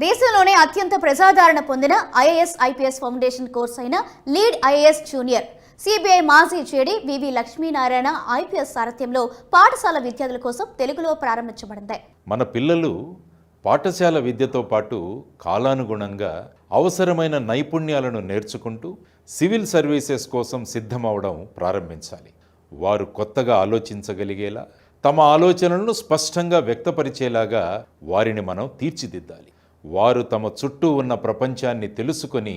దేశంలోనే అత్యంత ప్రజాదరణ పొందిన ఐఏఎస్ ఐపీఎస్ ఫౌండేషన్ కోర్స్ అయిన లీడ్ ఐఏఎస్ జూనియర్ సిబిఐ మాజీ జేడీ వివి లక్ష్మీనారాయణ ఐపీఎస్ సారథ్యంలో పాఠశాల విద్యార్థుల కోసం తెలుగులో ప్రారంభించబడింది. మన పిల్లలు పాఠశాల విద్యతో పాటు కాలానుగుణంగా అవసరమైన నైపుణ్యాలను నేర్చుకుంటూ సివిల్ సర్వీసెస్ కోసం సిద్ధమవడం ప్రారంభించాలి. వారు కొత్తగా ఆలోచించగలిగేలా, తమ ఆలోచనలను స్పష్టంగా వ్యక్తపరిచేలాగా వారిని మనం తీర్చిదిద్దాలి. వారు తమ చుట్టూ ఉన్న ప్రపంచాన్ని తెలుసుకొని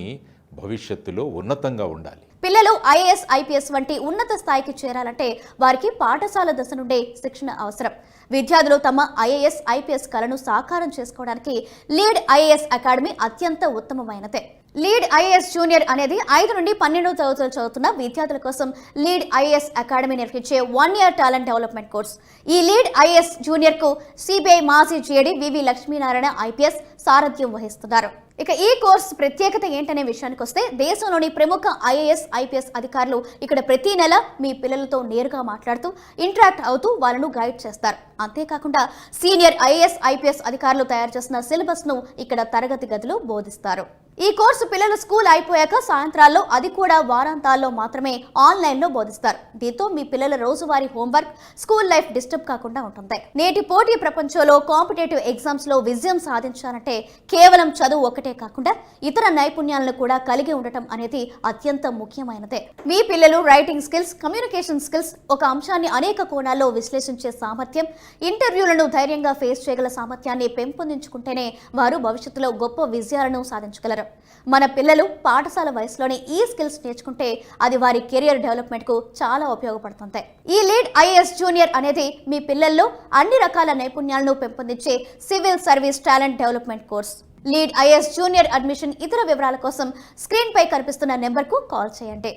భవిష్యత్తులో ఉన్నతంగా ఉండాలి. పిల్లలు ఐఏఎస్ ఐపీఎస్ వంటి ఉన్నత స్థాయికి చేరాలంటే వారికి పాఠశాల దశ నుండే శిక్షణ అవసరం. విద్యార్థులు తమ ఐఏఎస్ ఐపీఎస్ కలను సాకారం చేసుకోవడానికి లీడ్ ఐఏఎస్ అకాడమీ అత్యంత ఉత్తమమైనదే. లీడ్ ఐఏఎస్ జూనియర్ అనేది 5 నుండి 12వ తరగతులు చదువుతున్న విద్యార్థుల కోసం లీడ్ ఐఏఎస్ అకాడమీ నిర్వహించే 1 ఇయర్ టాలెంట్ డెవలప్మెంట్ కోర్స్. ఈ లీడ్ ఐఏఎస్ జూనియర్ కు సిబిఐ మాజీ జేడీ వివి లక్ష్మీనారాయణ ఐపీఎస్ సారథ్యం వహిస్తున్నారు. ఇక ఈ కోర్స్ ప్రత్యేకత ఏంటనే విషయానికి వస్తే, దేశంలోని ప్రముఖ ఐఏఎస్ ఐపీఎస్ అధికారులు ఇక్కడ ప్రతి నెల మీ పిల్లలతో నేరుగా మాట్లాడుతూ ఇంటరాక్ట్ అవుతూ వాళ్ళను గైడ్ చేస్తారు. అంతేకాకుండా సీనియర్ ఐఏఎస్ ఐపీఎస్ అధికారులు తయారు చేసిన సిలబస్ ను ఇక్కడ తరగతి గదిలో బోధిస్తారు. ఈ కోర్సు పిల్లలు స్కూల్ అయిపోయాక సాయంత్రాల్లో, అది కూడా వారాంతాల్లో మాత్రమే ఆన్లైన్లో బోధిస్తారు. దీంతో మీ పిల్లల రోజువారీ హోంవర్క్, స్కూల్ లైఫ్ డిస్టర్బ్ కాకుండా ఉంటుంది. నేటి పోటీ ప్రపంచంలో కాంపిటేటివ్ ఎగ్జామ్స్ లో విజయం సాధించాలంటే కేవలం చదువు ఒకటే కాకుండా ఇతర నైపుణ్యాలను కూడా కలిగి ఉండటం అనేది అత్యంత ముఖ్యమైనదే. మీ పిల్లలు రైటింగ్ స్కిల్స్, కమ్యూనికేషన్ స్కిల్స్, ఒక అంశాన్ని అనేక కోణాల్లో విశ్లేషించే సామర్థ్యం, ఇంటర్వ్యూలను ధైర్యంగా ఫేస్ చేయగల సామర్థ్యాన్ని పెంపొందించుకుంటేనే వారు భవిష్యత్తులో గొప్ప విజయాలను సాధించగలరు. మన పిల్లలు పాఠశాల వయసులోనే ఈ స్కిల్స్ నేర్చుకుంటే అది వారి కెరియర్ డెవలప్మెంట్ కు చాలా ఉపయోగపడుతుంది. ఈ లీడ్ ఐఏఎస్ జూనియర్ అనేది మీ పిల్లల్లో అన్ని రకాల నైపుణ్యాలను పెంపొందించే civil service talent development course. Lead IAS junior admission ఇతర వివరాల కోసం స్క్రీన్ పై కనిపిస్తున్న నెంబర్ కు కాల్ చేయండి.